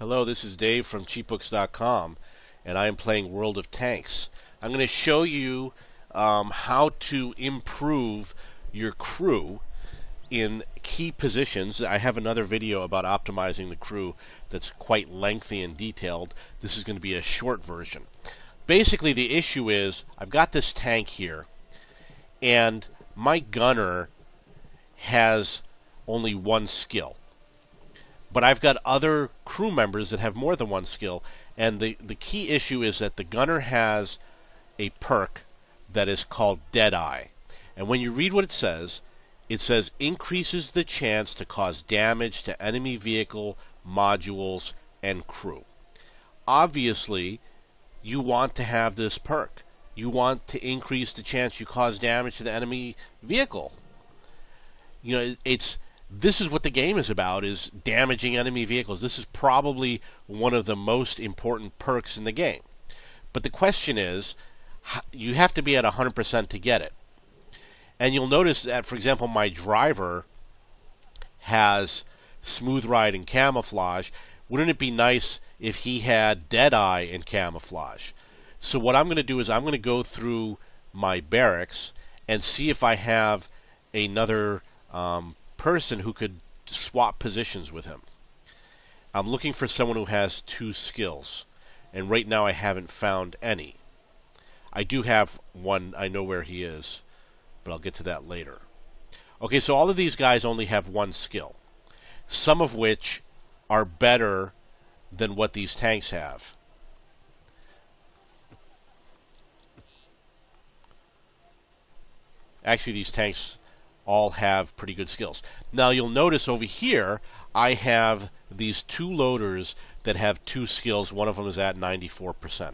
Hello, this is Dave from cheapbooks.com, and I am playing World of Tanks. I'm going to show you how to improve your crew in key positions. I have another video about optimizing the crew that's quite lengthy and detailed. This is going to be a short version. Basically, the issue is I've got this tank here, and my gunner has only one skill. But I've got other crew members that have more than one skill, and the key issue is that the gunner has a perk that is called Deadeye. And when you read what it says increases the chance to cause damage to enemy vehicle, modules, and crew. Obviously, you want to have this perk. You want to increase the chance you cause damage to the enemy vehicle. You know, this is what the game is about, is damaging enemy vehicles. This is probably one of the most important perks in the game. But the question is, you have to be at 100% to get it. And you'll notice that, for example, my driver has smooth ride and camouflage. Wouldn't it be nice if he had Deadeye and camouflage? So what I'm going to do is I'm going to go through my barracks and see if I have another person who could swap positions with him. I'm looking for someone who has two skills, and right now I haven't found any. I do have one. I know where he is, but I'll get to that later. Okay, so all of these guys only have one skill, some of which are better than what these tanks have. Actually, these tanks all have pretty good skills. Now you'll notice over here I have these two loaders that have two skills. One of them is at 94%.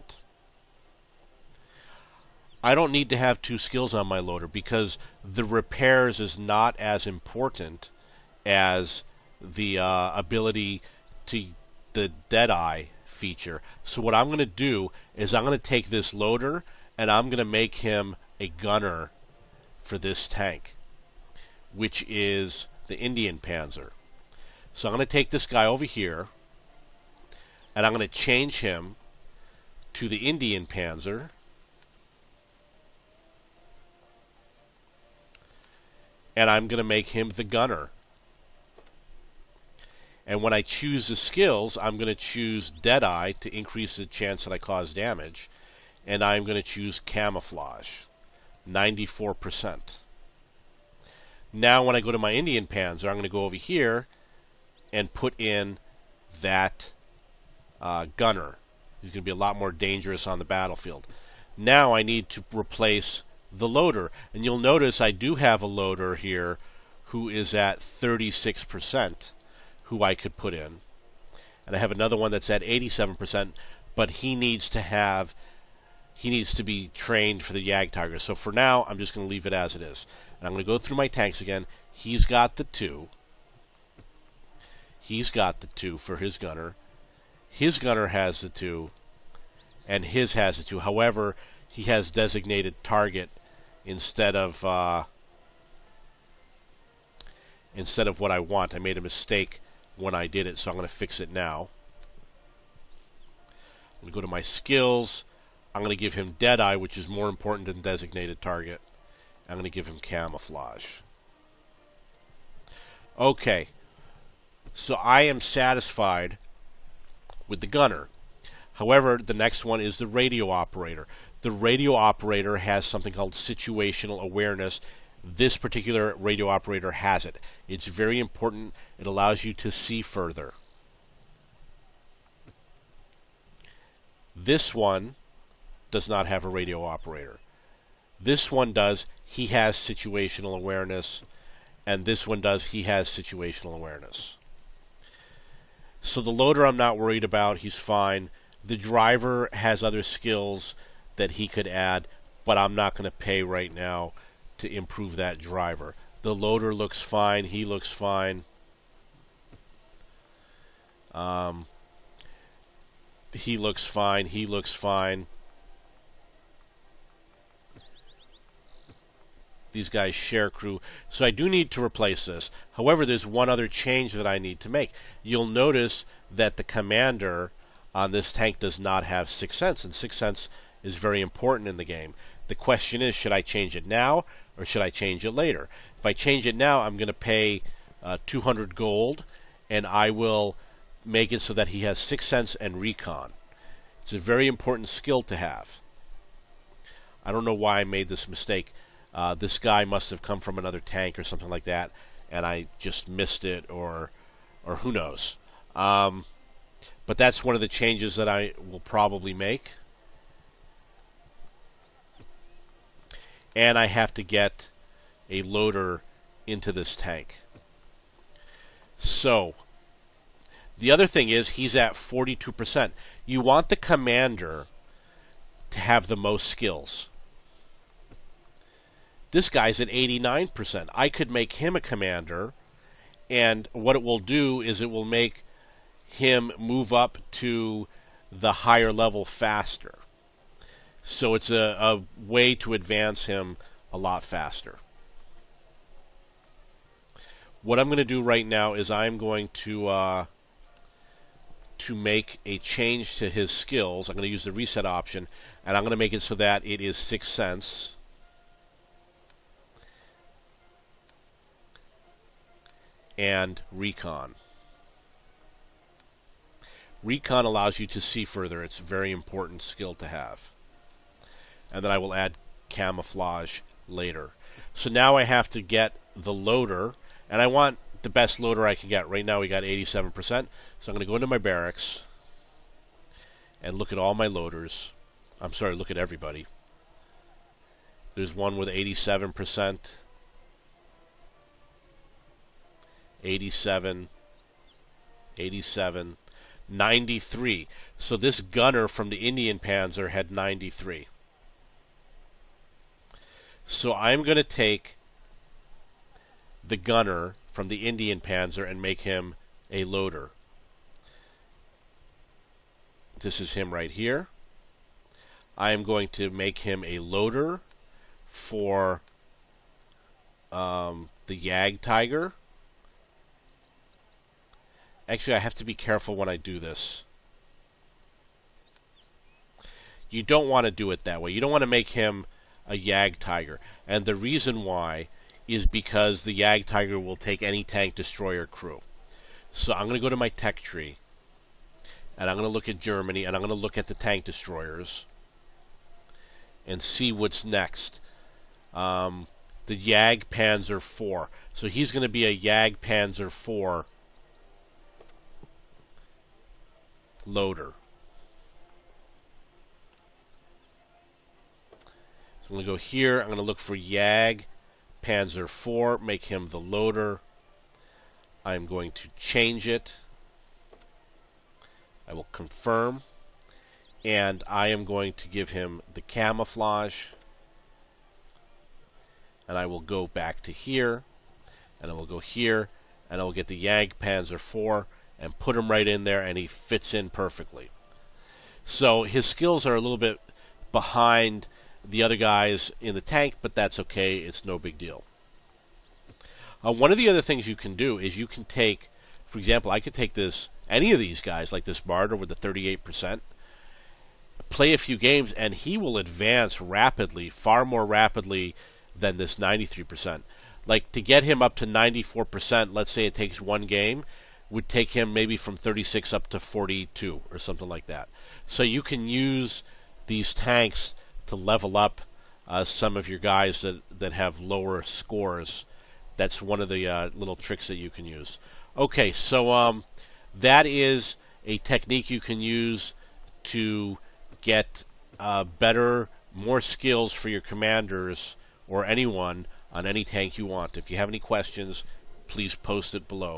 I don't need to have two skills on my loader because the repairs is not as important as the ability to the Deadeye feature. So what I'm going to do is I'm going to take this loader and I'm going to make him a gunner for this tank, which is the Indian Panzer. So I'm going to take this guy over here, and I'm going to change him to the Indian Panzer, and I'm going to make him the gunner. And when I choose the skills, I'm going to choose Deadeye to increase the chance that I cause damage, and I'm going to choose Camouflage, 94%. Now when I go to my Indian Panzer, I'm going to go over here and put in that gunner. He's going to be a lot more dangerous on the battlefield. Now I need to replace the loader. And you'll notice I do have a loader here who is at 36%, who I could put in. And I have another one that's at 87%, but he needs to be trained for the Jagdtiger. So for now, I'm just going to leave it as it is. And I'm going to go through my tanks again. He's got the two. He's got the two for his gunner. His gunner has the two. And his has the two. However, he has designated target instead of what I want. I made a mistake when I did it, so I'm going to fix it now. I'm going to go to my skills. I'm going to give him Deadeye, which is more important than designated target. I'm going to give him Camouflage. Okay, so I am satisfied with the gunner. However, the next one is the radio operator. The radio operator has something called situational awareness. This particular radio operator has it. It's very important. It allows you to see further. This one does not have a radio operator. This one does. He has situational awareness. And this one does. He has situational awareness. So the loader I'm not worried about. He's fine. The driver has other skills that he could add, but I'm not going to pay right now to improve that driver. The loader looks fine. He looks fine. He looks fine. He looks fine. these guys share crew. So I do need to replace this. However, there's one other change that I need to make. You'll notice that the commander on this tank does not have Sixth Sense, and Sixth Sense is very important in the game. The question is, should I change it now or should I change it later? If I change it now, I'm going to pay 200 gold, and I will make it so that he has Sixth Sense and Recon. It's a very important skill to have. I don't know why I made this mistake. This guy must have come from another tank or something like that, and I just missed it, or who knows. But that's one of the changes that I will probably make. And I have to get a loader into this tank. So, the other thing is he's at 42%. You want the commander to have the most skills. This guy's at 89%. I could make him a commander, and what it will do is it will make him move up to the higher level faster. So it's a way to advance him a lot faster. What I'm going to do right now is I'm going to make a change to his skills. I'm going to use the reset option, and I'm going to make it so that it is Sixth Sense. And Recon. Recon allows you to see further. It's a very important skill to have. And then I will add Camouflage later. So now I have to get the loader, and I want the best loader I can get. Right now we got 87%. So I'm going to go into my barracks and look at all my loaders. I'm sorry, look at everybody. There's one with 87%. 87, 87, 93. So this gunner from the Indian Panzer had 93. So I'm going to take the gunner from the Indian Panzer and make him a loader. This is him right here. I am going to make him a loader for the Jagdtiger. Actually, I have to be careful when I do this. You don't want to do it that way. You don't want to make him a Jagdtiger. And the reason why is because the Jagdtiger will take any tank, destroyer, crew. So I'm going to go to my tech tree, and I'm going to look at Germany, and I'm going to look at the tank destroyers and see what's next. The Jagdpanzer IV. So he's going to be a Jagdpanzer IV loader. So I'm going to go here. I'm going to look for Jagdpanzer IV, make him the loader. I'm going to change it. I will confirm. And I am going to give him the camouflage. And I will go back to here. And I will go here. And I will get the Jagdpanzer IV and put him right in there, and he fits in perfectly. So his skills are a little bit behind the other guys in the tank, but that's okay. It's no big deal. One of the other things you can do is you can take, for example, I could take any of these guys, like this Martyr with the 38%, play a few games, and he will advance rapidly, far more rapidly than this 93%. Like, to get him up to 94%, let's say it takes one game, would take him maybe from 36 up to 42 or something like that. So you can use these tanks to level up some of your guys that have lower scores. That's one of the little tricks that you can use. Okay, so that is a technique you can use to get better, more skills for your commanders or anyone on any tank you want. If you have any questions, please post it below.